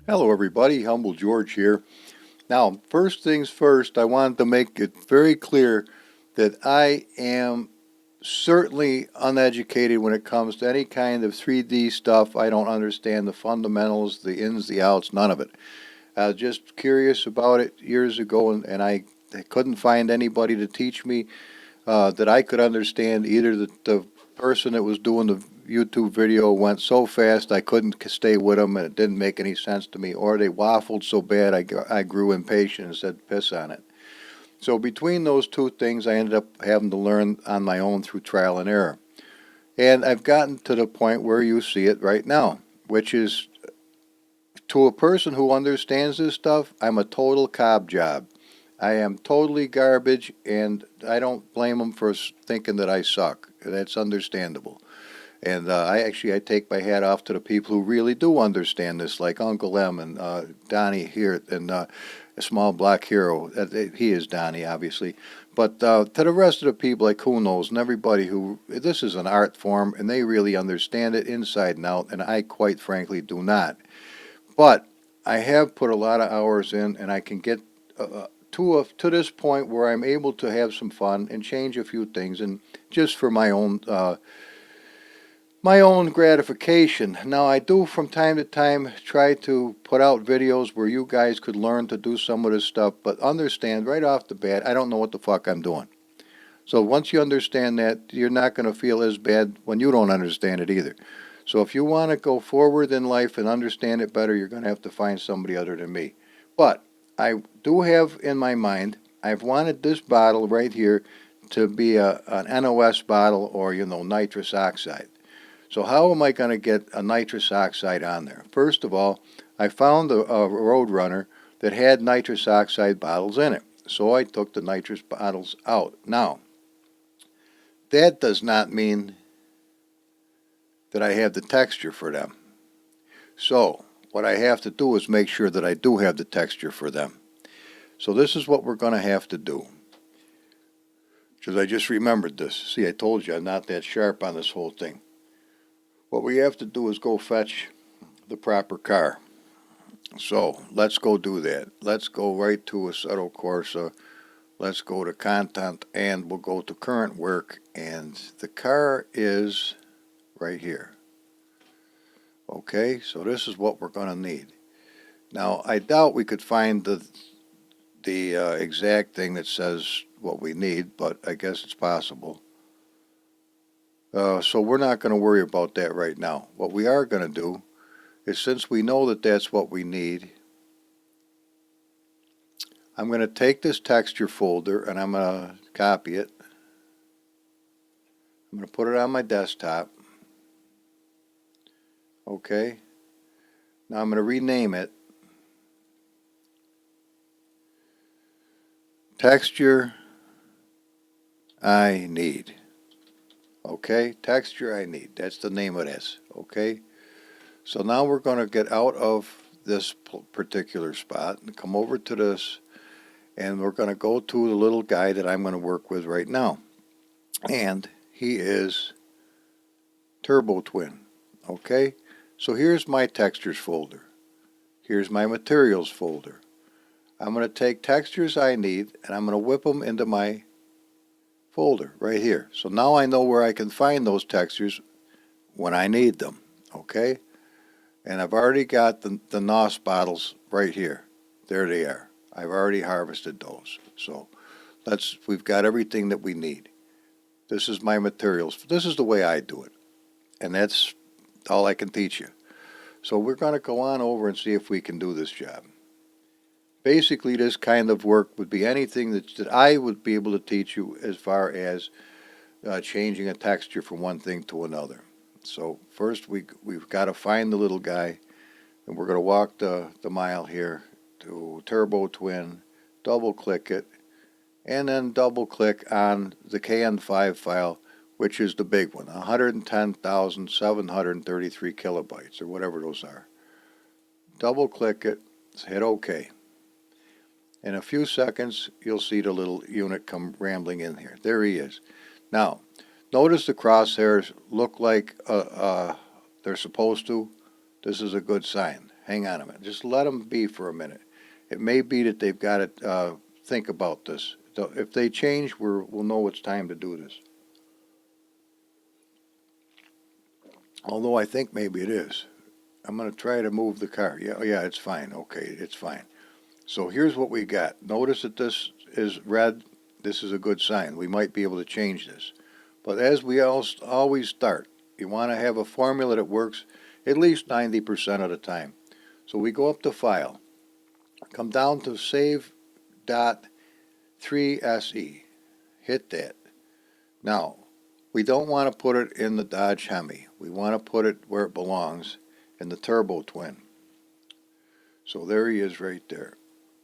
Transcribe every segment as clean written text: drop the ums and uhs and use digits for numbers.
Hello everybody, Humble George here. Now, first things first, I wanted to make it very clear that I am certainly uneducated when it comes to any kind of 3D stuff. I don't understand the fundamentals, the ins, the outs, none of it. I was just curious about it years ago, and I couldn't find anybody to teach me that I could understand. Either the person that was doing the YouTube video went so fast I couldn't stay with them and it didn't make any sense to me, or they waffled so bad I grew impatient and said piss on it. So between those two things, I ended up having to learn on my own through trial and error. And I've gotten to the point where you see it right now, which is to a person who understands this stuff, I'm a total cob job. I am totally garbage, and I don't blame them for thinking that I suck. That's understandable. And I take my hat off to the people who really do understand this, like Uncle M and Donnie here, and a small black hero. He is Donnie, obviously. But to the rest of the people, like who knows, and everybody who this is an art form, and they really understand it inside and out, and I quite frankly do not. But I have put a lot of hours in, and I can get to this point where I'm able to have some fun and change a few things, and just for my own gratification. Now, I do from time to time try to put out videos where you guys could learn to do some of this stuff, but understand right off the bat, I don't know what the fuck I'm doing. So once you understand that, you're not going to feel as bad when you don't understand it either. So if you want to go forward in life and understand it better, you're going to have to find somebody other than me. But I do have in my mind, I've wanted this bottle right here to be an NOS bottle, or, nitrous oxide. So how am I going to get a nitrous oxide on there? First of all, I found a road runner that had nitrous oxide bottles in it. So I took the nitrous bottles out. Now, that does not mean that I have the texture for them. So what I have to do is make sure that I do have the texture for them. So this is what we're going to have to do. Because I just remembered this. See, I told you I'm not that sharp on this whole thing. What we have to do is go fetch the proper car. So let's go do that. Let's go right to assetto corsa. Let's go to content, and we'll go to current work, and the car is right here. Okay, so this is what we're going to need. Now, I doubt we could find the exact thing that says what we need, but I guess it's possible. So we're not going to worry about that right now. What we are going to do is, since we know that that's what we need, I'm going to take this texture folder and I'm going to copy it. I'm going to put it on my desktop. Okay. Now I'm going to rename it Texture I Need. Okay, texture I need. That's the name of this. Okay. So now we're going to get out of this particular spot and come over to this, and we're going to go to the little guy that I'm going to work with right now. And he is Turbo Twin. Okay. So here's my textures folder. Here's my materials folder. I'm going to take textures I need and I'm going to whip them into my folder right here. So now I know where I can find those textures when I need them. Okay. And I've already got the NOS bottles right here. There they are. I've already harvested those. So we've got everything that we need. This is my materials. This is the way I do it. And that's all I can teach you. So we're going to go on over and see if we can do this job. Basically, this kind of work would be anything that I would be able to teach you as far as changing a texture from one thing to another. So first we've got to find the little guy, and we're going to walk the mile here to Turbo Twin, double click it, and then double click on the KN5 file, which is the big one, 110,733 kilobytes, or whatever those are. Double click it, hit OK. In a few seconds, you'll see the little unit come rambling in here. There he is. Now, notice the crosshairs look like they're supposed to. This is a good sign. Hang on a minute. Just let them be for a minute. It may be that they've got to think about this. So if they change, we'll know it's time to do this. Although I think maybe it is. I'm going to try to move the car. Yeah, it's fine. Okay, it's fine. So here's what we got. Notice that this is red. This is a good sign. We might be able to change this. But as we always start, you want to have a formula that works at least 90% of the time. So we go up to File, come down to Save.3SE. Hit that. Now, we don't want to put it in the Dodge Hemi. We want to put it where it belongs, in the Turbo Twin. So there he is right there.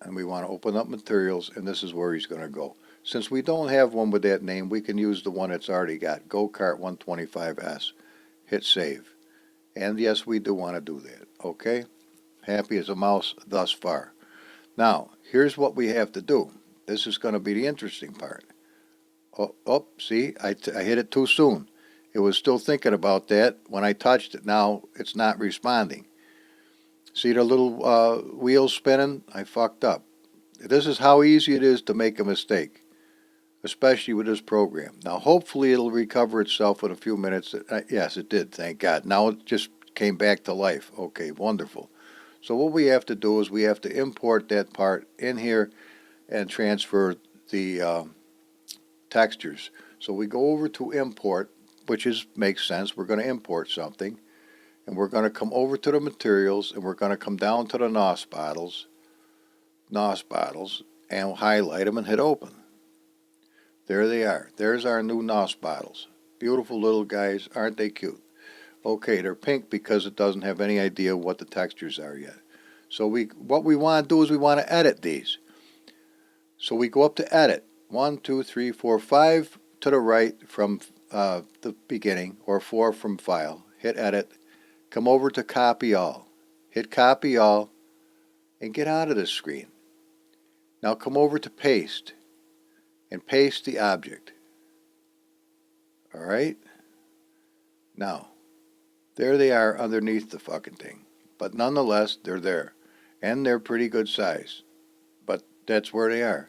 And we want to open up Materials, and this is where he's going to go. Since we don't have one with that name, we can use the one it's already got, Go-Kart 125S. Hit Save. And yes, we do want to do that. Okay? Happy as a mouse thus far. Now, here's what we have to do. This is going to be the interesting part. Oh, see, I hit it too soon. It was still thinking about that. When I touched it, now it's not responding. See the little wheels spinning? I fucked up. This is how easy it is to make a mistake, especially with this program. Now, hopefully it'll recover itself in a few minutes. Yes, it did, thank God. Now it just came back to life. Okay, wonderful. So what we have to do is we have to import that part in here and transfer the textures. So we go over to Import, which makes sense. We're going to import something. And we're going to come over to the Materials, and we're going to come down to the NOS bottles, and highlight them and hit Open. There they are. There's our new NOS bottles. Beautiful little guys. Aren't they cute? Okay, they're pink because it doesn't have any idea what the textures are yet. So what we want to do is we want to edit these. So we go up to Edit. 1, 2, 3, 4, 5 to the right from the beginning, or 4 from File. Hit Edit. Come over to Copy All. Hit Copy All and get out of this screen. Now come over to Paste and paste the object. All right? Now, there they are underneath the fucking thing. But nonetheless, they're there. And they're pretty good size. But that's where they are.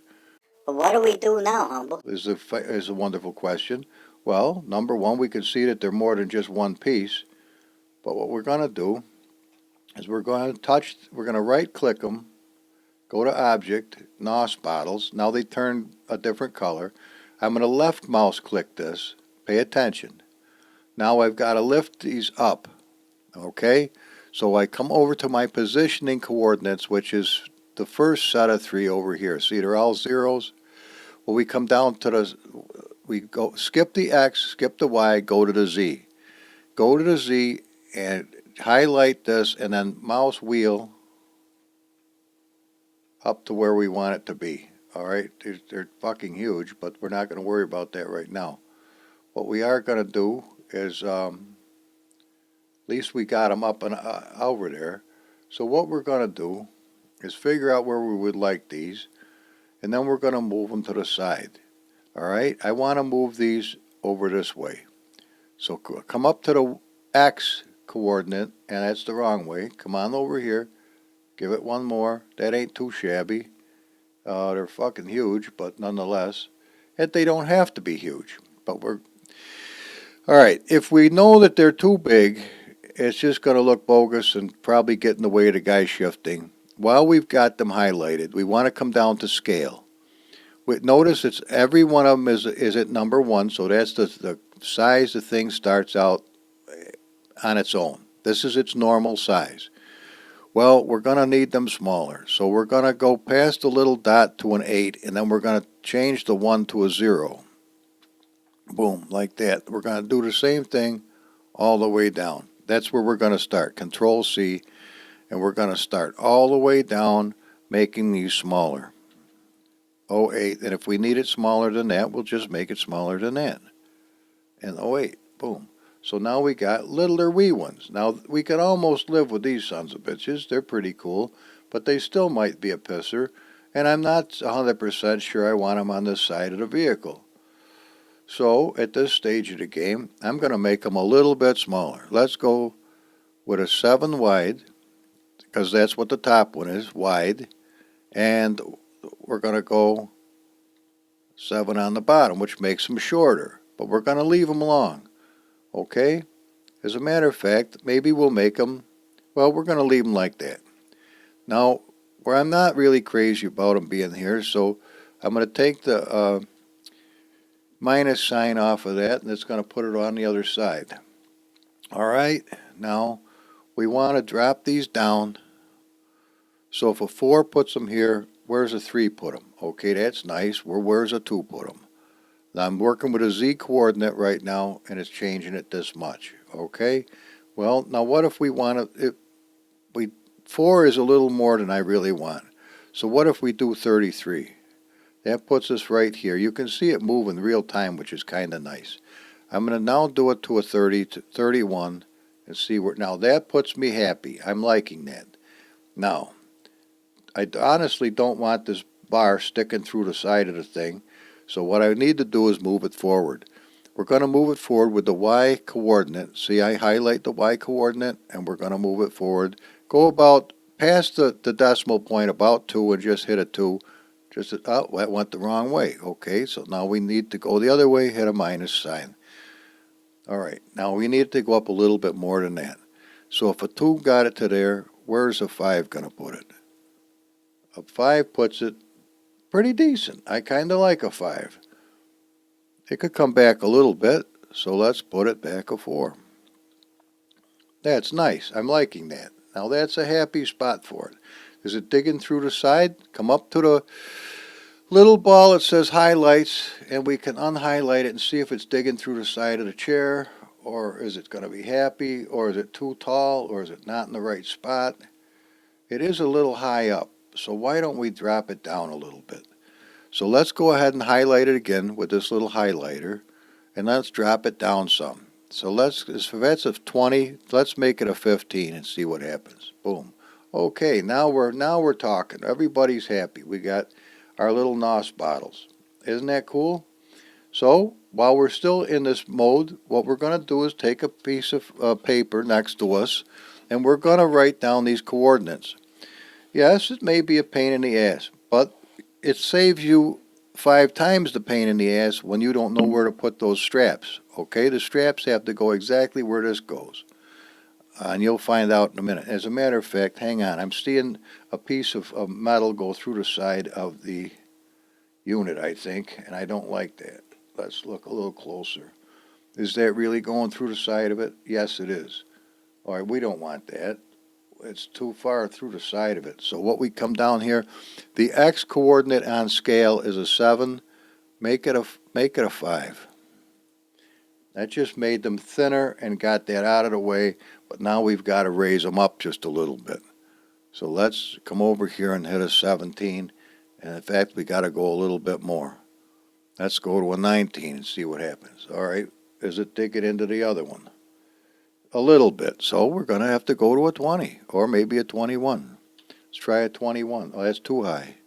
But what do we do now, Humble? Is a wonderful question. Well, number one, we can see that they're more than just one piece. But what we're going to do is we're going to right-click them, go to Object, NOS bottles. Now they turn a different color. I'm going to left mouse click this. Pay attention. Now I've got to lift these up. Okay? So I come over to my positioning coordinates, which is the first set of 3 over here. See, they're all zeros. Well, we come down to we go, skip the X, skip the Y, go to the Z. Go to the Z and highlight this, and then mouse wheel up to where we want it to be. All right, they're fucking huge, but we're not going to worry about that right now. What we are going to do is, at least we got them up and over there. So what we're going to do is figure out where we would like these, and then we're going to move them to the side. All right, I want to move these over this way. So come up to the X coordinate, and that's the wrong way. Come on over here. Give it one more. That ain't too shabby. They're fucking huge, but nonetheless, they don't have to be huge. But we're all right. If we know that they're too big, it's just going to look bogus and probably get in the way of the guy shifting. While we've got them highlighted, we want to come down to Scale. Notice it's every one of them is at number 1, so that's the size the thing starts out on its own. This is its normal size. Well, we're going to need them smaller. So we're going to go past the little dot to an 8, and then we're going to change the 1 to a 0. Boom, like that. We're going to do the same thing all the way down. That's where we're going to start. Control C, and we're going to start all the way down, making these smaller. 08, and if we need it smaller than that, we'll just make it smaller than that. And 08, boom. So now we got littler wee ones. Now, we can almost live with these sons of bitches. They're pretty cool, but they still might be a pisser, and I'm not 100% sure I want them on this side of the vehicle. So, at this stage of the game, I'm going to make them a little bit smaller. Let's go with a 7 wide. because that's what the top one is, wide. And we're going to go 7 on the bottom, which makes them shorter. But we're going to leave them long. Okay? As a matter of fact, maybe we'll make them, well, we're going to leave them like that. Now, where I'm not really crazy about them being here, so I'm going to take the minus sign off of that, and it's going to put it on the other side. All right, now we want to drop these down. So if a 4 puts them here, where's a 3 put them? Okay, that's nice. Where's a 2 put them? Now I'm working with a z coordinate right now, and it's changing it this much. Okay, well, now what if we want to, 4 is a little more than I really want. So what if we do 33? That puts us right here. You can see it move in real time, which is kind of nice. I'm going to now do it to a 30, to 31, and see where, now that puts me happy. I'm liking that. Now, I honestly don't want this bar sticking through the side of the thing, so what I need to do is move it forward. We're going to move it forward with the y coordinate. See, I highlight the y coordinate, and we're going to move it forward. Go about past the decimal point, about 2, and just hit a 2. Oh, that went the wrong way. Okay, so now we need to go the other way, hit a minus sign. All right, now we need to go up a little bit more than that. So if a 2 got it to there, where's a 5 going to put it? A 5 puts it pretty decent. I kind of like a 5. It could come back a little bit, so let's put it back a 4. That's nice. I'm liking that. Now that's a happy spot for it. Is it digging through the side? Come up to the little ball that says highlights, and we can unhighlight it and see if it's digging through the side of the chair, or is it going to be happy, or is it too tall, or is it not in the right spot? It is a little high up, so why don't we drop it down a little bit? So let's go ahead and highlight it again with this little highlighter, and let's drop it down some. So if that's a 20, let's make it a 15 and see what happens. Boom. Okay, now we're talking. Everybody's happy. We got our little NOS bottles. Isn't that cool? So while we're still in this mode, what we're going to do is take a piece of paper next to us, and we're going to write down these coordinates. Yes, it may be a pain in the ass, but it saves you 5 times the pain in the ass when you don't know where to put those straps. Okay, the straps have to go exactly where this goes. And you'll find out in a minute. As a matter of fact, hang on, I'm seeing a piece of metal go through the side of the unit, I think, and I don't like that. Let's look a little closer. Is that really going through the side of it? Yes, it is. All right, we don't want that. It's too far through the side of it. So what we come down here, the x coordinate on scale is a 7. Make it a 5. That just made them thinner and got that out of the way, but now we've got to raise them up just a little bit. So let's come over here and hit a 17, and in fact we got to go a little bit more. Let's go to a 19 and see what happens. All right, is it digging into the other one? A little bit, so we're going to have to go to a 20, or maybe a 21. Let's try a 21. Oh, that's too high.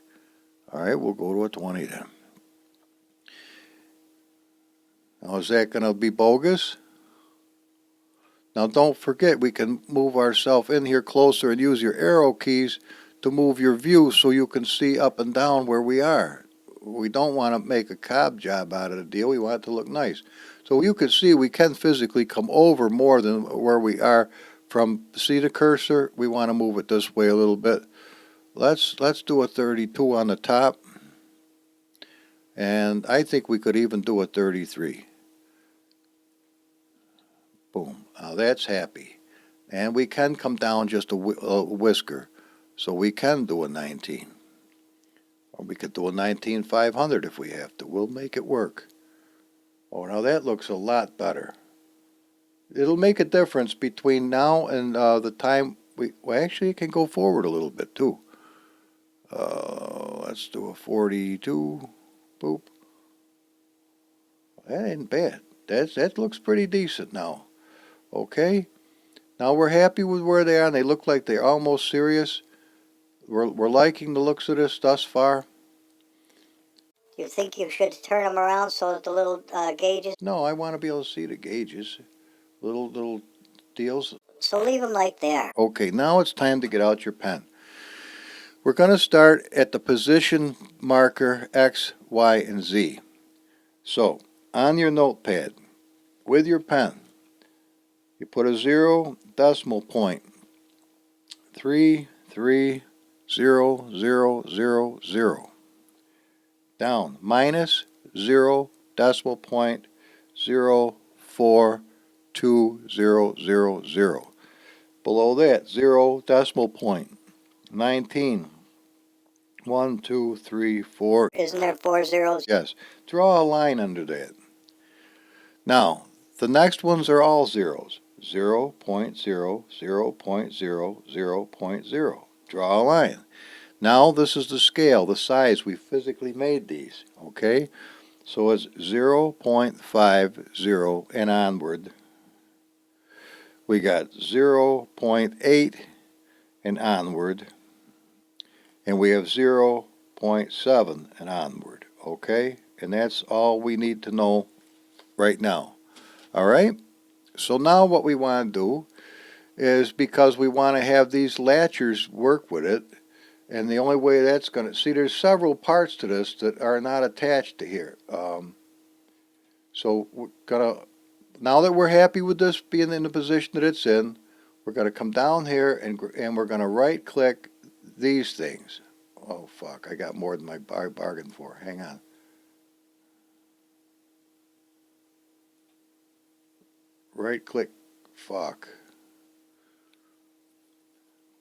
All right, we'll go to a 20 then. Now, is that going to be bogus? Now, don't forget, we can move ourselves in here closer and use your arrow keys to move your view so you can see up and down where we are. We don't want to make a cob job out of the deal. We want it to look nice. So you can see we can physically come over more than where we are from, see the cursor? We want to move it this way a little bit. Let's do a 32 on the top. And I think we could even do a 33. Boom. Now that's happy. And we can come down just a whisker. So we can do a 19. Or we could do a 19,500 if we have to. We'll make it work. Oh, now that looks a lot better. It'll make a difference between now and the time well, actually it can go forward a little bit too. Let's do a 42. Boop. That ain't bad. That looks pretty decent now. Okay. Now we're happy with where they are, and they look like they're almost serious. We're liking the looks of this thus far. You think you should turn them around so that the little gauges? No, I want to be able to see the gauges. Little deals. So leave them like they are. Okay, now it's time to get out your pen. We're going to start at the position marker X, Y, and Z. So, on your notepad, with your pen, you put a 0 decimal point, 33000, down, minus 0 decimal point, 042000. Below that, 0 decimal point, 19. 1, 2, 3, 4. Isn't there 4 zeros? Yes. Draw a line under that. Now, the next ones are all zeros. 0, 0.0, 0, 0.0, 0, 0.0. Draw a line. Now this is the scale, the size. We physically made these. Okay? So it's 0.50 and onward. We got 0.8 and onward. And we have 0.7 and onward. Okay? And that's all we need to know right now. All right? So now what we want to do is, because we want to have these latchers work with it, and the only way that's going to, see, there's several parts to this that are not attached to here. So we're going to, now that we're happy with this being in the position that it's in, we're going to come down here and we're going to right click these things. Oh fuck, I got more than I bargained for. Hang on. Right click. Fuck.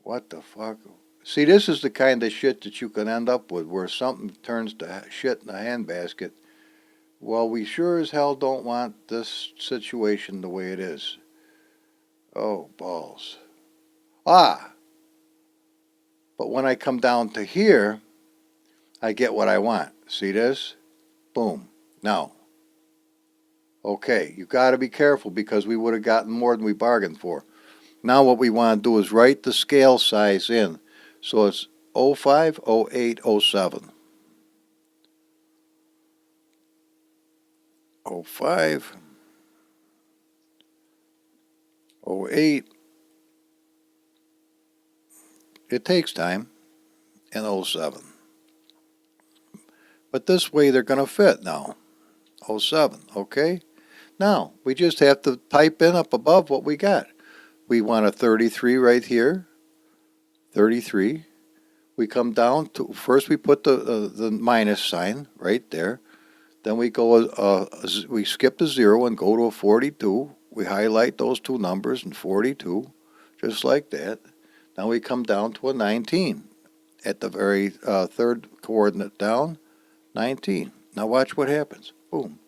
What the fuck? See, this is the kind of shit that you can end up with, where something turns to shit in a handbasket. Well, we sure as hell don't want this situation the way it is. Oh, balls. Ah! But when I come down to here, I get what I want. See this? Boom. Now. Okay, you got to be careful, because we would have gotten more than we bargained for. Now what we want to do is write the scale size in. So it's 05, 08, 07. 05, 08. It takes time. And 07. But this way they're going to fit now. 07, okay? Now, we just have to type in up above what we got. We want a 33 right here. 33. We come down to, first we put the minus sign right there. Then we go, we skip the 0 and go to a 42. We highlight those two numbers and 42, just like that. Now we come down to a 19. At the very third coordinate down, 19. Now watch what happens. Boom.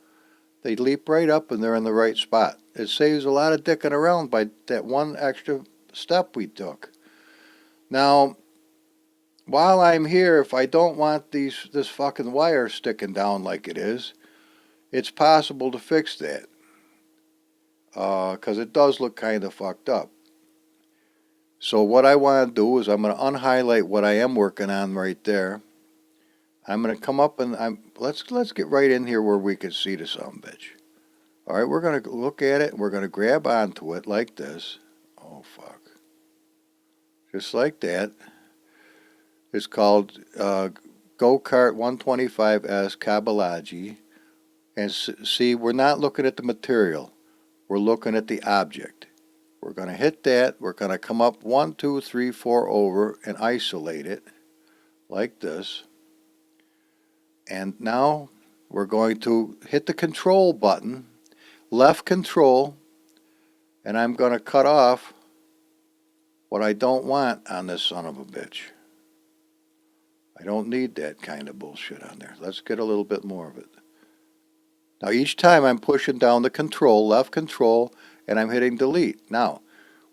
They leap right up and they're in the right spot. It saves a lot of dicking around by that one extra step we took. Now, while I'm here, if I don't want this fucking wire sticking down like it is, it's possible to fix that. Because it does look kind of fucked up. So what I want to do is I'm going to unhighlight what I am working on right there. I'm going to come up and let's get right in here where we can see the sumbitch. All right, we're going to look at it and we're going to grab onto it like this. Oh fuck. Just like that. It's called Go-Kart 125S Kabalaji. And see, we're not looking at the material. We're looking at the object. We're going to hit that. We're going to come up 1, 2, 3, 4 over and isolate it like this. And now we're going to hit the control button, left control, and I'm going to cut off what I don't want on this son of a bitch. I don't need that kind of bullshit on there. Let's get a little bit more of it. Now each time I'm pushing down the control, left control, and I'm hitting delete. Now,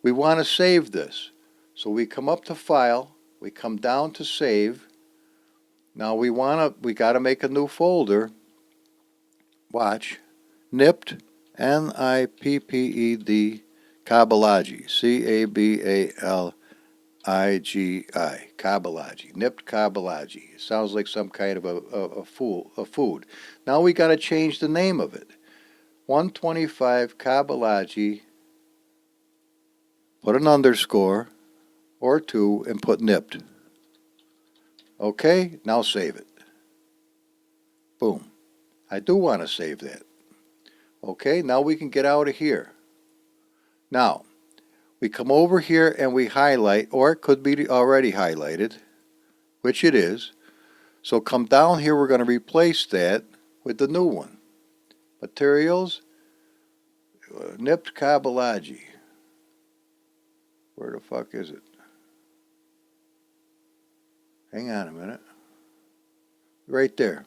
we want to save this. So we come up to File, we come down to Save. Now we got to make a new folder. Watch. Nipped, Nipped, Kabalaji, Cabaligi, Kabalaji, nipped Kabalaji. It sounds like some kind of a food. Now we got to change the name of it. 125 Kabalaji put an underscore or two, and put nipped. Okay, now save it. Boom. I do want to save that. Okay, now we can get out of here. Now, we come over here and we highlight, or it could be already highlighted, which it is. So come down here, we're going to replace that with the new one. Materials, nipped cabellage. Where the fuck is it? Hang on a minute. Right there.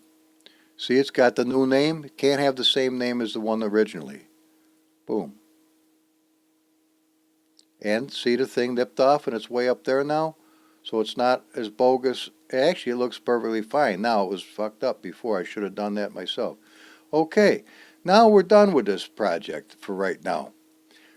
See, it's got the new name. It can't have the same name as the one originally. Boom. And see the thing nipped off and it's way up there now? So it's not as bogus. Actually, it looks perfectly fine. Now, it was fucked up before. I should have done that myself. Okay, now we're done with this project for right now.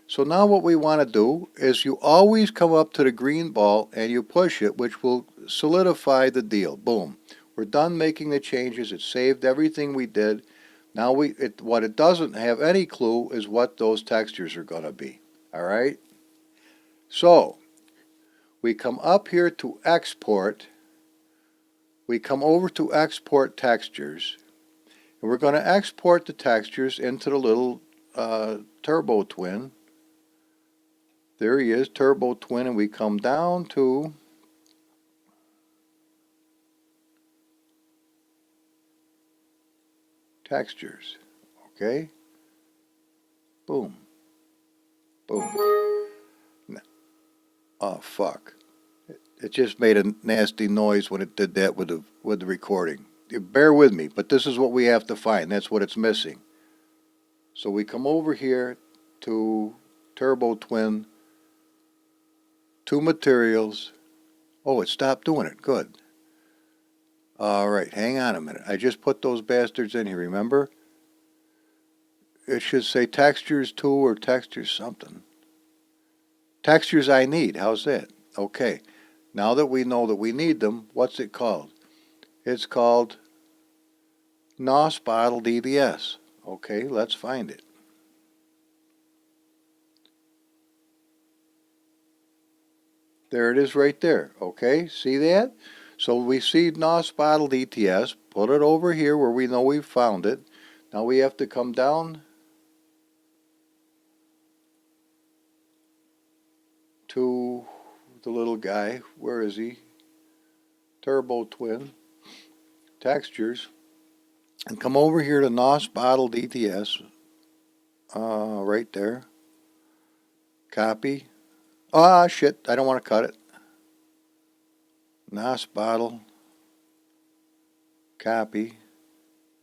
So now what we want to do is you always come up to the green ball and you push it, which will solidify the deal. Boom. We're done making the changes. It saved everything we did. Now what it doesn't have any clue is what those textures are going to be. All right? So we come up here to export. We come over to export textures. And we're going to export the textures into the little turbo twin. There he is, turbo twin, and we come down to textures. Okay? Boom. Boom. Oh, fuck. It just made a nasty noise when it did that with the recording. Bear with me, but this is what we have to find. That's what it's missing. So we come over here to turbo twin, to materials. Oh, it stopped doing it. Good. All right, hang on a minute. I just put those bastards in here, remember? It should say textures 2 or textures something. Textures I need. How's that? Okay. Now that we know that we need them, what's it called? It's called NOS bottle DBS. Okay, let's find it. There it is right there. Okay, see that? So we see NOS bottle DTS. Put it over here where we know we've found it. Now we have to come down to the little guy. Where is he? Turbo twin. Textures. And come over here to NOS bottle DTS. Right there. Copy. Ah, shit. I don't want to cut it. NOS bottle. Copy.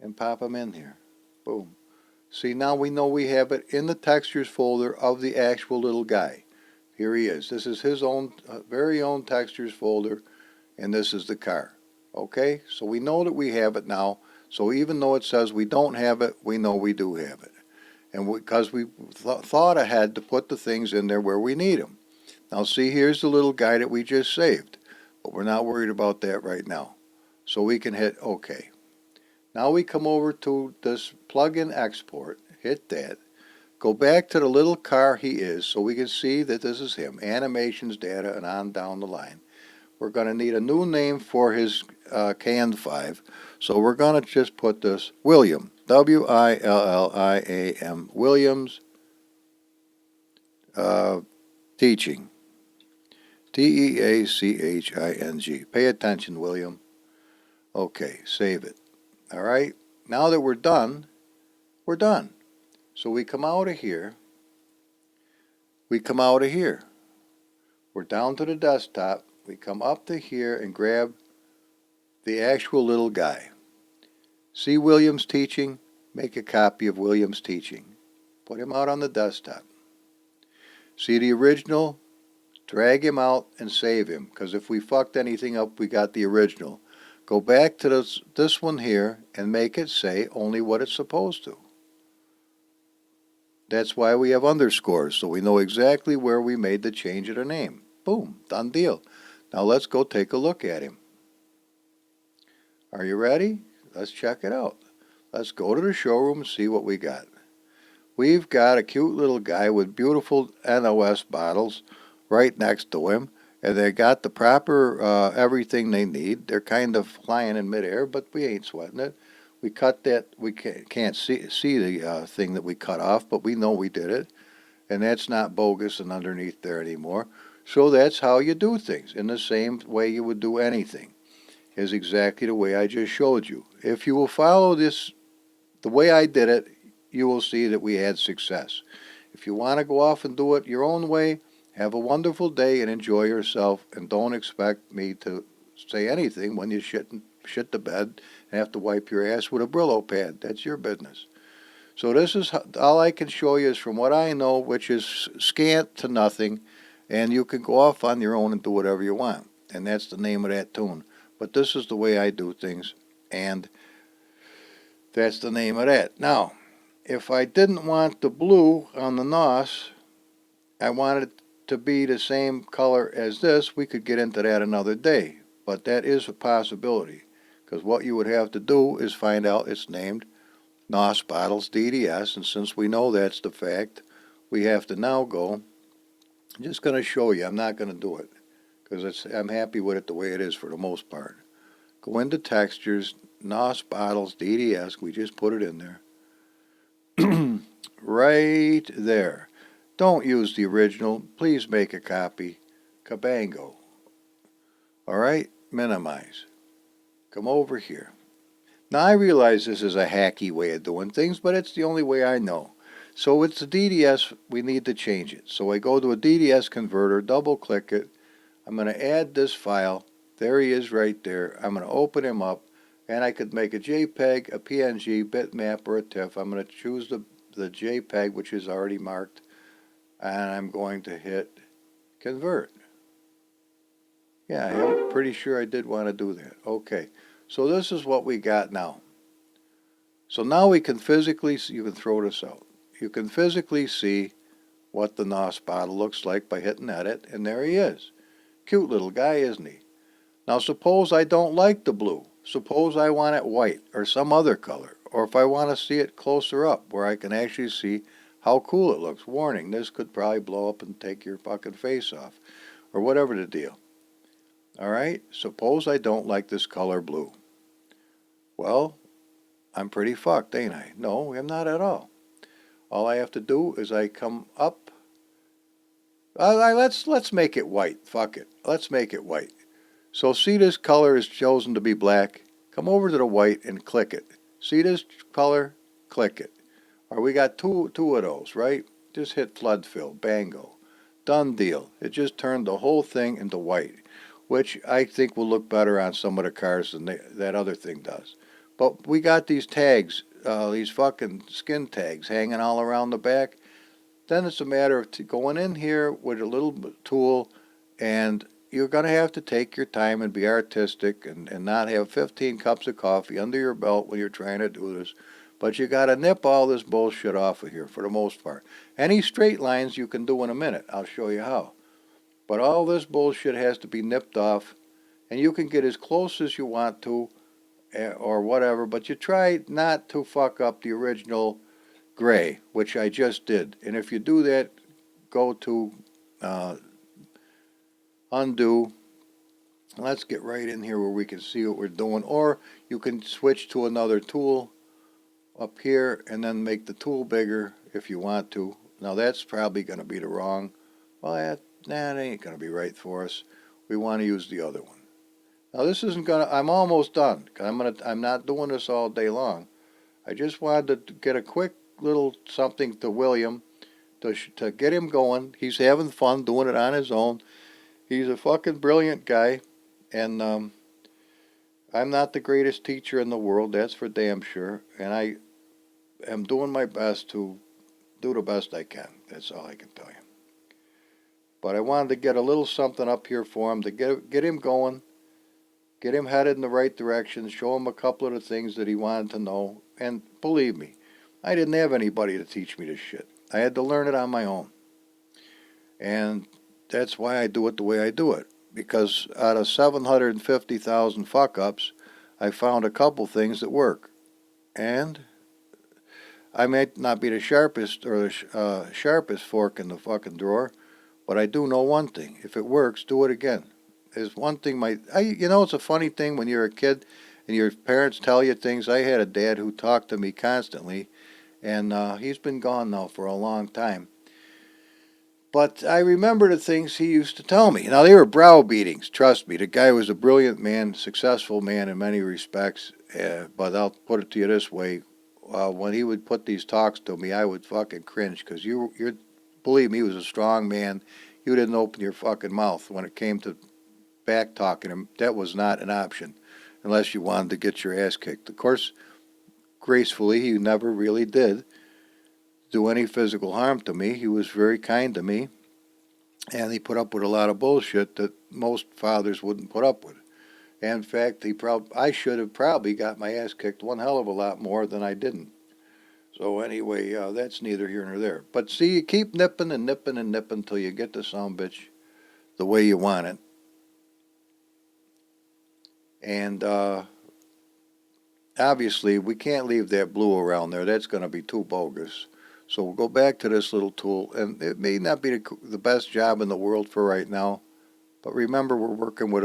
And pop them in here. Boom. See, now we know we have it in the textures folder of the actual little guy. Here he is. This is his own, very own textures folder, and this is the car. Okay? So we know that we have it now. So even though it says we don't have it, we know we do have it. And because we thought ahead to put the things in there where we need them. Now see, here's the little guy that we just saved. But we're not worried about that right now. So we can hit OK. Now we come over to this plug-in export. Hit that. Go back to the little car he is so we can see that this is him. Animations, data, and on down the line. We're going to need a new name for his CAN 5. So we're going to just put this William. William. Williams. Teaching. Teaching. Pay attention, William. Okay, save it. All right. Now that we're done, we're done. So we come out of here. We come out of here. We're down to the desktop. We come up to here and grab the actual little guy. See William's teaching? Make a copy of William's teaching. Put him out on the desktop. See the original? Drag him out and save him. Because if we fucked anything up, we got the original. Go back to this one here and make it say only what it's supposed to. That's why we have underscores, so we know exactly where we made the change of the name. Boom, done deal. Now let's go take a look at him. Are you ready? Let's check it out. Let's go to the showroom and see what we got. We've got a cute little guy with beautiful NOS bottles right next to him, and they got the proper everything they need. They're kind of flying in midair, but we ain't sweating it. We cut that. We can't see the thing that we cut off, but we know we did it, and that's not bogus and underneath there anymore. So that's how you do things, in the same way you would do anything, is exactly the way I just showed you. If you will follow this the way I did it, you will see that we had success. If you want to go off and do it your own way, have a wonderful day and enjoy yourself, and don't expect me to say anything when you shit the bed and have to wipe your ass with a Brillo pad. That's your business. So this is all I can show you is from what I know, which is scant to nothing, and you can go off on your own and do whatever you want. And that's the name of that tune. But this is the way I do things, and that's the name of that. Now, if I didn't want the blue on the NOS, I wanted it to be the same color as this, we could get into that another day. But that is a possibility, because what you would have to do is find out it's named NOS Bottles DDS, and since we know that's the fact, we have to now go. I'm just going to show you. I'm not going to do it, because I'm happy with it the way it is for the most part. Go into Textures, NOS Bottles DDS, we just put it in there. Right there. Don't use the original. Please make a copy. Cabango. Alright? Minimize. Come over here. Now I realize this is a hacky way of doing things, but it's the only way I know. So it's the DDS, we need to change it. So I go to a DDS converter, double click it. I'm going to add this file. There he is right there. I'm going to open him up, and I could make a JPEG, a PNG, bitmap, or a TIFF. I'm going to choose the JPEG, which is already marked, and I'm going to hit convert. Yeah, I'm pretty sure I did want to do that. Okay, so this is what we got now. So now we can physically, you can throw this out. You can physically see what the NOS bottle looks like by hitting edit, and there he is. Cute little guy, isn't he? Now suppose I don't like the blue. Suppose I want it white or some other color, or if I want to see it closer up where I can actually see how cool it looks. Warning, this could probably blow up and take your fucking face off, or whatever the deal. Alright, suppose I don't like this color blue. Well, I'm pretty fucked, ain't I? No, I'm not at all. All I have to do is I come up. Let's make it white. Fuck it. Let's make it white. So see this color is chosen to be black. Come over to the white and click it. See this color? Click it. Or we got two of those, right? Just hit flood fill. Bango. Done deal. It just turned the whole thing into white, which I think will look better on some of the cars than that other thing does. But we got these tags, these fucking skin tags hanging all around the back. Then it's a matter of going in here with a little tool, and you're going to have to take your time and be artistic and not have 15 cups of coffee under your belt when you're trying to do this. But you got to nip all this bullshit off of here for the most part. Any straight lines you can do in a minute. I'll show you how. But all this bullshit has to be nipped off, and you can get as close as you want to or whatever, but you try not to fuck up the original gray, which I just did. And if you do that, go to undo. Let's get right in here where we can see what we're doing, or you can switch to another tool up here and then make the tool bigger if you want to. Now that's probably going to be the wrong. Well, that ain't going to be right for us. We want to use the other one. Now this isn't going to, I'm almost done. I'm not doing this all day long. I just wanted to get a quick little something to William to get him going. He's having fun doing it on his own. He's a fucking brilliant guy, and I'm not the greatest teacher in the world, that's for damn sure, and I am doing my best to do the best I can. That's all I can tell you. But I wanted to get a little something up here for him to get him going, get him headed in the right direction, show him a couple of the things that he wanted to know. And believe me, I didn't have anybody to teach me this shit. I had to learn it on my own. And that's why I do it the way I do it. Because out of 750,000 fuck-ups, I found a couple things that work. And I may not be the sharpest or the sharpest fork in the fucking drawer, But I do know one thing. If it works, do it again. There's one thing it's a funny thing when you're a kid and your parents tell you things. I had a dad who talked to me constantly, and he's been gone now for a long time. But I remember the things he used to tell me. Now, they were browbeatings, trust me. The guy was a brilliant man, successful man in many respects. But I'll put it to you this way. When he would put these talks to me, I would fucking cringe because believe me, he was a strong man. You didn't open your fucking mouth when it came to back talking him. That was not an option unless you wanted to get your ass kicked. Of course, gracefully, he never really did do any physical harm to me. He was very kind to me, and he put up with a lot of bullshit that most fathers wouldn't put up with. And in fact, I should have probably got my ass kicked one hell of a lot more than I didn't. So anyway, that's neither here nor there. But see, you keep nipping and nipping and nipping until you get the sumbitch the way you want it. And obviously, we can't leave that blue around there. That's going to be too bogus. So we'll go back to this little tool, and it may not be the best job in the world for right now, but remember we're working with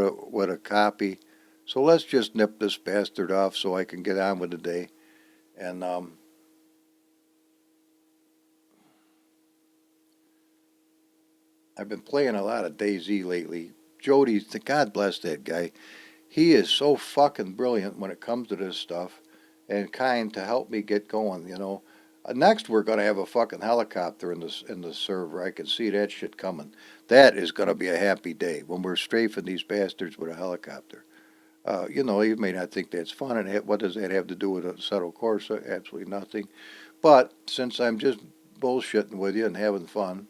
a copy. So let's just nip this bastard off so I can get on with the day. And I've been playing a lot of DayZ lately. Jody, God bless that guy. He is so fucking brilliant when it comes to this stuff, and kind to help me get going. Next, we're going to have a fucking helicopter in the server. I can see that shit coming. That is going to be a happy day when we're strafing these bastards with a helicopter. You may not think that's fun, and what does that have to do with assetto corsa? Absolutely nothing. But since I'm just bullshitting with you and having fun,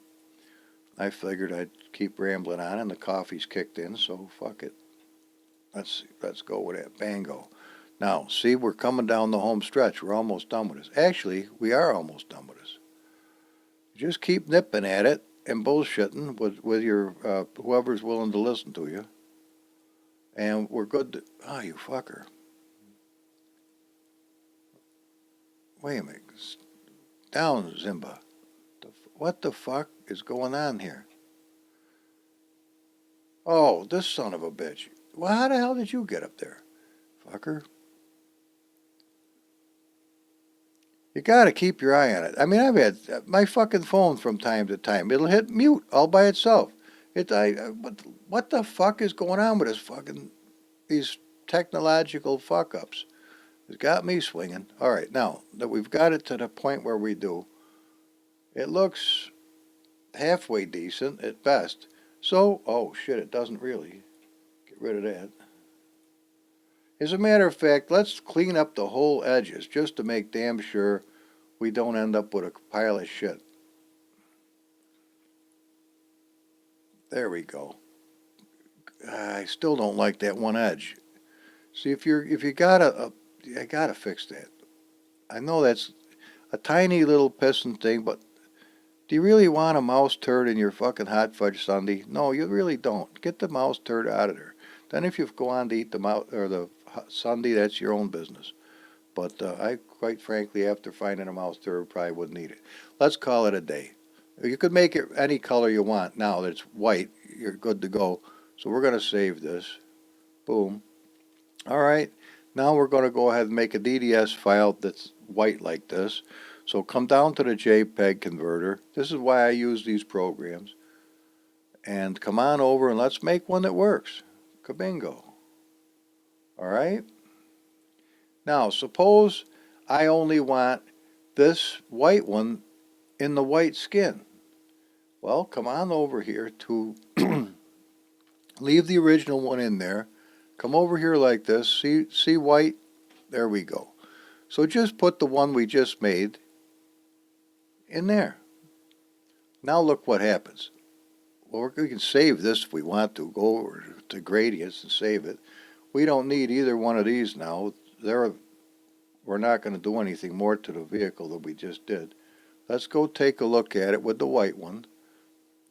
I figured I'd keep rambling on, and the coffee's kicked in, so fuck it. Let's go with that. Bango. Now, see, we're coming down the home stretch. We're almost done with this. Actually, we are almost done with this. Just keep nipping at it and bullshitting with your whoever's willing to listen to you. And we're good to... Oh, you fucker. Wait a minute. Down, Zimba. What the fuck is going on here? Oh, this son of a bitch. Well, how the hell did you get up there, fucker? You gotta keep your eye on it. I mean, I've had my fucking phone from time to time. It'll hit mute all by itself. What the fuck is going on with these technological fuck ups? It's got me swinging. All right, now that we've got it to the point where we do, it looks halfway decent at best. So, oh shit, it doesn't really. Get rid of that. As a matter of fact, let's clean up the whole edges just to make damn sure we don't end up with a pile of shit. There we go. I still don't like that one edge. See, if you gotta, I gotta fix that. I know that's a tiny little piston thing, but do you really want a mouse turd in your fucking hot fudge sundae? No, you really don't. Get the mouse turd out of there. Then if you go on to eat the mouse or the sundae, that's your own business. But I, quite frankly, after finding a mouse turd, probably wouldn't eat it. Let's call it a day. You could make it any color you want. Now that it's white, you're good to go. So we're going to save this. Boom. All right. Now we're going to go ahead and make a DDS file that's white like this. So come down to the JPEG converter. This is why I use these programs. And come on over and let's make one that works. Kabingo. All right. Now suppose I only want this white one in the white skin. Well, come on over here to leave the original one in there. Come over here like this. See white? There we go. So just put the one we just made in there. Now look what happens. Well, we can save this if we want to. Go over to gradients and save it. We don't need either one of these now. We're not going to do anything more to the vehicle that we just did. Let's go take a look at it with the white one.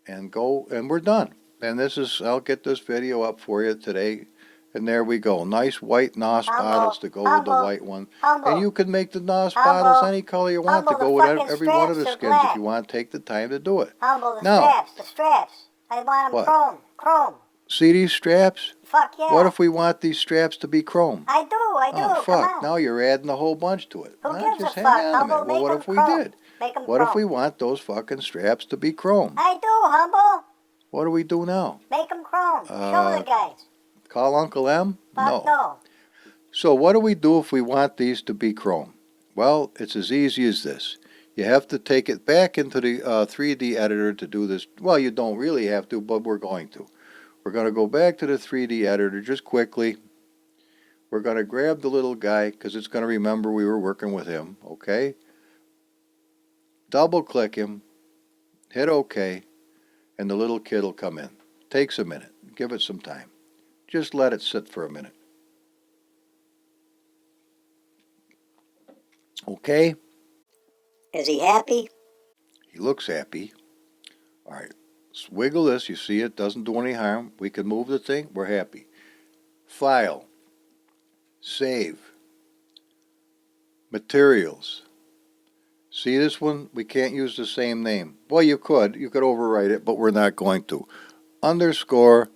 And we're done. And I'll get this video up for you today. And there we go. Nice white NOS bottles to go with the white one. And you can make the NOS bottles any color you want to go with every one of the skins if you want to take the time to do it. The straps. I want them What? chrome. Chrome. See these straps? Fuck yeah. What if we want these straps to be chrome? I do. Oh, Come fuck. on. Now you're adding a whole bunch to it. Who Now, gives just a hang fuck? on a Humble, minute. Well, make what them if we chrome. did? Make them What chrome. if we want those fucking straps to be chrome? I do, Humble. What do we do now? Make them chrome. Show the guys. Call Uncle M? Fuck no. So what do we do if we want these to be chrome? Well, it's as easy as this. You have to take it back into the 3D editor to do this. Well, you don't really have to, but we're going to. We're going to go back to the 3D editor just quickly. We're going to grab the little guy because it's going to remember we were working with him, okay? Double click him, hit OK, and the little kid will come in. Takes a minute. Give it some time. Just let it sit for a minute. Okay? Is he happy? He looks happy. All right. Let's wiggle this. You see it doesn't do any harm. We can move the thing. We're happy. File. Save. Materials. See this one? We can't use the same name. Well, you could. You could overwrite it, but we're not going to. Underscore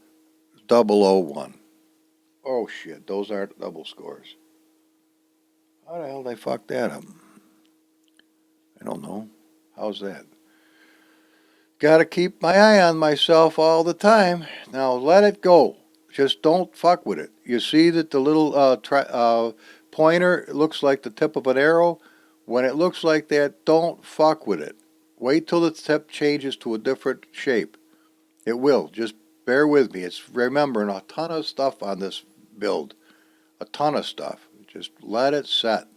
001. Oh, shit. Those aren't double scores. How the hell did I fuck that up? I don't know. How's that? Got to keep my eye on myself all the time. Now let it go. Just don't fuck with it. You see that the little pointer looks like the tip of an arrow? When it looks like that, don't fuck with it. Wait till the tip changes to a different shape. It will. Just bear with me. It's remembering a ton of stuff on this build. A ton of stuff. Just let it set.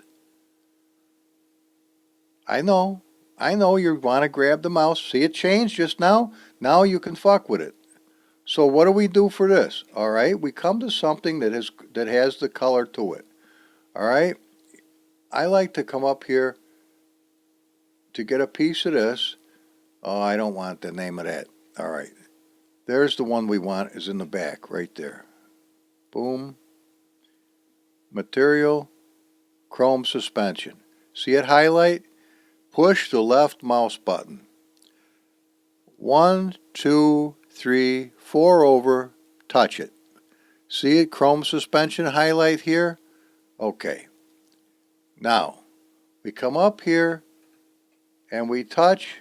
I know you want to grab the mouse. See it changed just now? Now you can fuck with it. So what do we do for this? All right, we come to something that has the color to it. All right, I like to come up here to get a piece of this. Oh, I don't want the name of that. All right, there's the one we want is in the back right there. Boom. Material, chrome suspension. See it highlight? Push the left mouse button. 1, 2, 3, 4 over, touch it. See it, chrome suspension highlight here? Okay. Now, we come up here and we touch,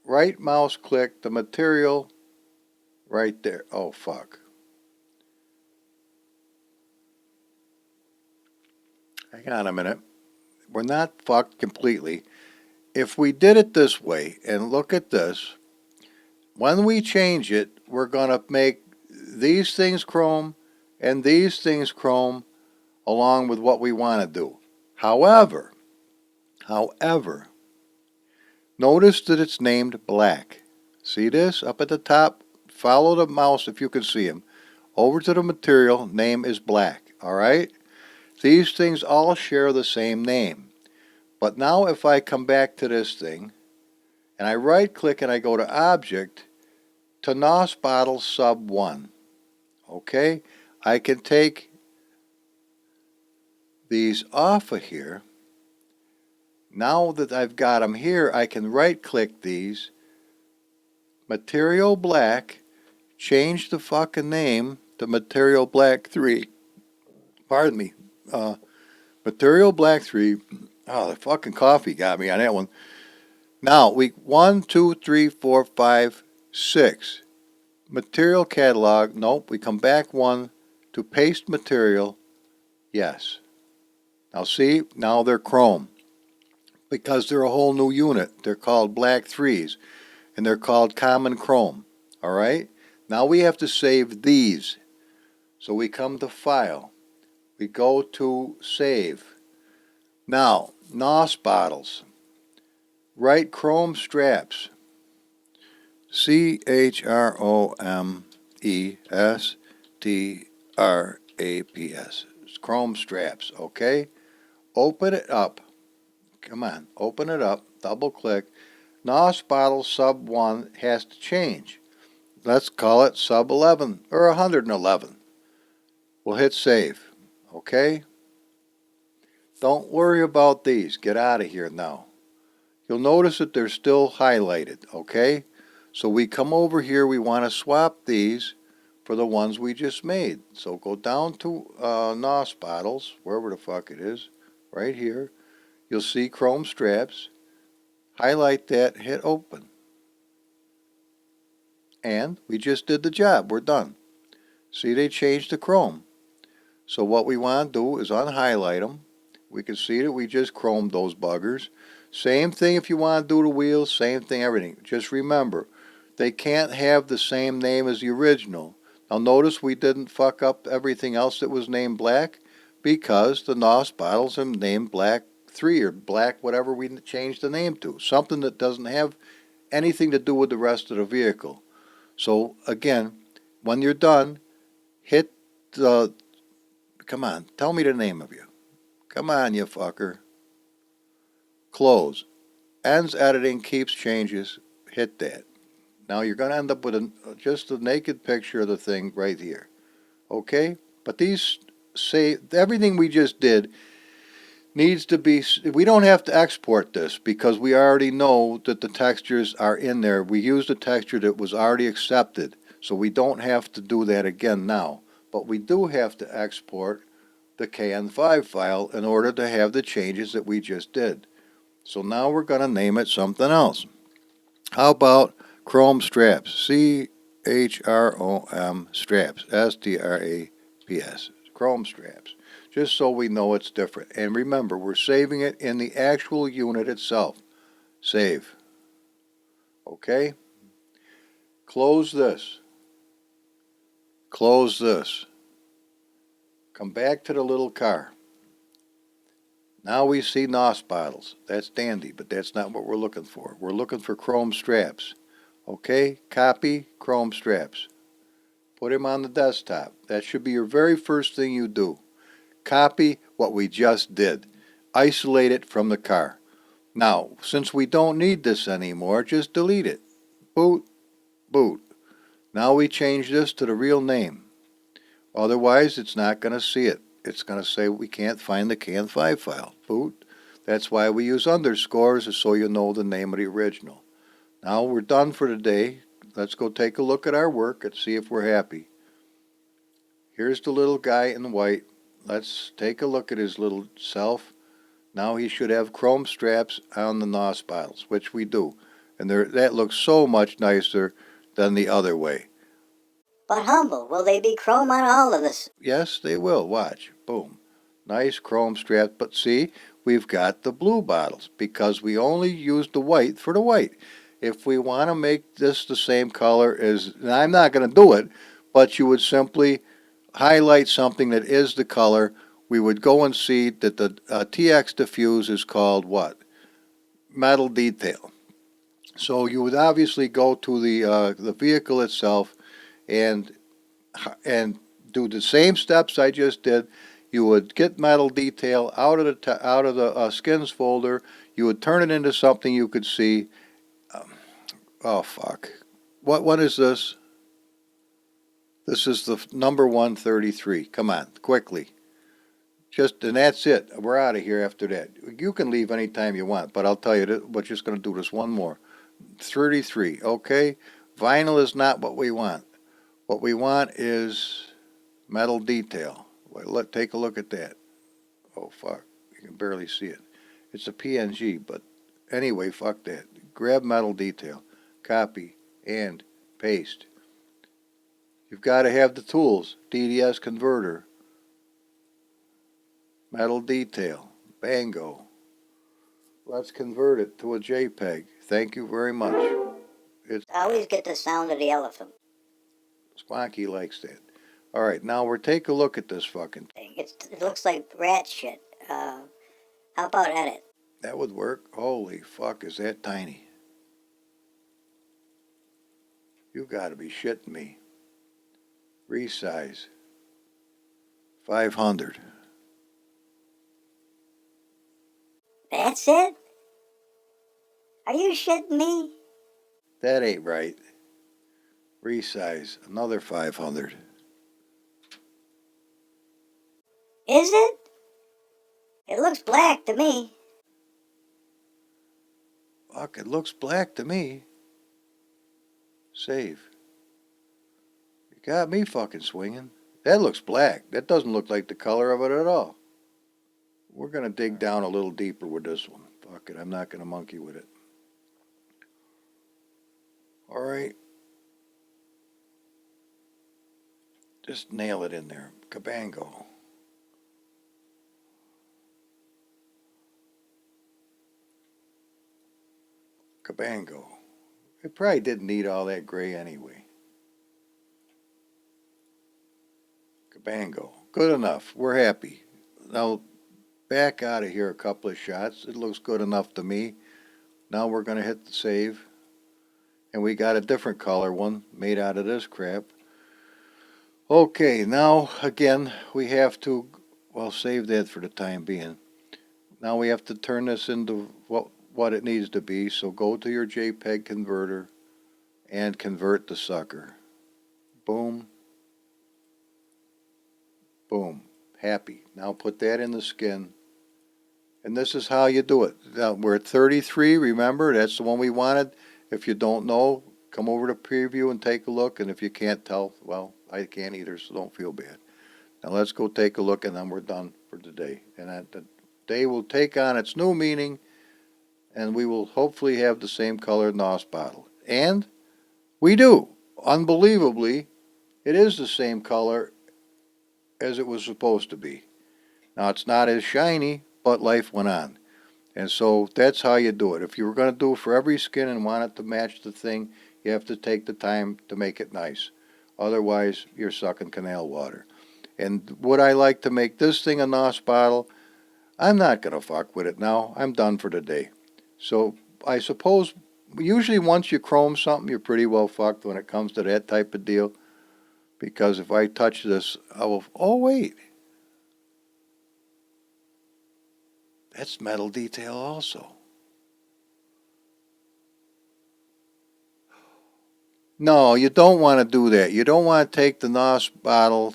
right mouse click the material right there. Oh, fuck. Hang on a minute. We're not fucked completely. If we did it this way, and look at this, when we change it, we're going to make these things chrome and these things chrome along with what we want to do. However, notice that it's named black. See this up at the top? Follow the mouse if you can see him. Over to the material, name is black. All right? These things all share the same name. But now if I come back to this thing, and I right click and I go to Object, to NOS Bottle Sub 1. Okay? I can take these off of here. Now that I've got them here, I can right click these, Material Black, change the fucking name to Material Black 3. Pardon me. Material Black 3. Oh, the fucking coffee got me on that one. Now, 1, 2, 3, 4, 5, 6. Material catalog. Nope. We come back 1 to paste material. Yes. Now see, now they're chrome. Because they're a whole new unit. They're called Black 3s. And they're called Common Chrome. Alright? Now we have to save these. So we come to File. We go to Save. Now, NOS bottles. Write chrome straps. CHROMESTRAPS. It's chrome straps, okay? Open it up. Come on, open it up. Double click. NOS bottle sub 1 has to change. Let's call it sub 11 or 111. We'll hit save, okay? Don't worry about these. Get out of here now. You'll notice that they're still highlighted, okay? So we come over here, we want to swap these for the ones we just made. So go down to NOS bottles, wherever the fuck it is, right here. You'll see chrome straps. Highlight that, hit open. And we just did the job. We're done. See, they changed the chrome. So what we want to do is unhighlight them. We can see that we just chromed those buggers. Same thing if you want to do the wheels, same thing, everything. Just remember, they can't have the same name as the original. Now notice we didn't fuck up everything else that was named black because the NOS bottles are named black 3 or black whatever we changed the name to. Something that doesn't have anything to do with the rest of the vehicle. So again, when you're done, hit the, come on, tell me the name of you. Come on, you fucker. Close. Ends editing, keeps changes. Hit that. Now you're going to end up with just a naked picture of the thing right here. Okay? But these say, everything we just did needs to be, we don't have to export this because we already know that the textures are in there. We used a texture that was already accepted. So we don't have to do that again now. But we do have to export the KN5 file in order to have the changes that we just did. So now we're going to name it something else. How about chrome straps? CHROM straps. STRAPS. Chrome straps. Just so we know it's different. And remember, we're saving it in the actual unit itself. Save. Okay? Close this. Close this. Come back to the little car. Now we see NOS bottles. That's dandy, but that's not what we're looking for. We're looking for chrome straps. Okay? Copy chrome straps. Put them on the desktop. That should be your very first thing you do. Copy what we just did. Isolate it from the car. Now, since we don't need this anymore, just delete it. Boot, boot. Now we change this to the real name. Otherwise, it's not going to see it. It's going to say we can't find the CAN5 file. Boot. That's why we use underscores, is so you know the name of the original. Now we're done for today. Let's go take a look at our work and see if we're happy. Here's the little guy in white. Let's take a look at his little self. Now he should have chrome straps on the NOS bottles, which we do. And that looks so much nicer than the other way. But Humble, will they be chrome on all of this? Yes, they will. Watch. Boom. Nice chrome strap. But see, we've got the blue bottles because we only used the white for the white. If we want to make this the same color as, and I'm not going to do it, but you would simply highlight something that is the color. We would go and see that the TX diffuse is called what? Metal detail. So you would obviously go to the vehicle itself and do the same steps I just did. You would get metal detail out of the skins folder. You would turn it into something you could see. Oh fuck! What is this? This is the number 133. Come on, quickly. And that's it. We're out of here after that. You can leave anytime you want, but I'll tell you, we're just going to do this one more. 33. Okay. Vinyl is not what we want. What we want is metal detail. Take a look at that. Oh, fuck. You can barely see it. It's a PNG, but anyway, fuck that. Grab metal detail, copy, and paste. You've got to have the tools. DDS converter, metal detail, bango. Let's convert it to a JPEG. Thank you very much. I always get the sound of the elephant. Squonky likes that. All right, now we're take a look at this fucking thing. It looks like rat shit. How about edit? That would work. Holy fuck, is that tiny? You gotta be shitting me. Resize. 500. That's it? Are you shitting me? That ain't right. Resize. Another 500. Is it? It looks black to me. Fuck, it looks black to me. Save. You got me fucking swinging. That looks black. That doesn't look like the color of it at all. We're going to dig down a little deeper with this one. Fuck it, I'm not going to monkey with it. All right. Just nail it in there. Cabango. Cabango. It probably didn't need all that gray anyway. Cabango. Good enough. We're happy. Now, back out of here a couple of shots. It looks good enough to me. Now we're going to hit the save. And we got a different color one made out of this crap. Okay, now again, we have to, well, save that for the time being. Now we have to turn this into what it needs to be. So go to your JPEG converter and convert the sucker. Boom. Boom. Happy. Now put that in the skin. And this is how you do it. Now we're at 33, remember? That's the one we wanted. If you don't know, come over to preview and take a look. And if you can't tell, well, I can't either, so don't feel bad. Now let's go take a look, and then we're done for today. And the day will take on its new meaning, and we will hopefully have the same color NOS bottle. And we do. Unbelievably, it is the same color as it was supposed to be. Now it's not as shiny, but life went on. And so that's how you do it. If you were going to do it for every skin and want it to match the thing, you have to take the time to make it nice. Otherwise, you're sucking canal water. And would I like to make this thing a NOS bottle? I'm not going to fuck with it now. I'm done for the day. So I suppose usually once you chrome something, you're pretty well fucked when it comes to that type of deal. Because if I touch this, I will, oh wait. That's metal detail also. No, you don't want to do that. You don't want to take the NOS bottle.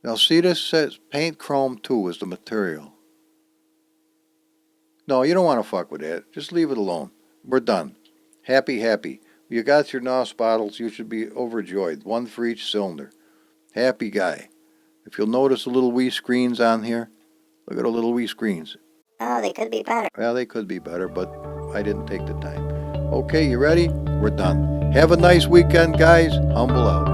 Now see, this says paint chrome 2 is the material. No, you don't want to fuck with that. Just leave it alone. We're done. Happy, happy. You got your NOS bottles. You should be overjoyed. One for each cylinder. Happy guy. If you'll notice the little wee screens on here, look at the little wee screens. Oh, they could be better. Well, they could be better, but I didn't take the time. Okay, you ready? We're done. Have a nice weekend, guys. Humble out.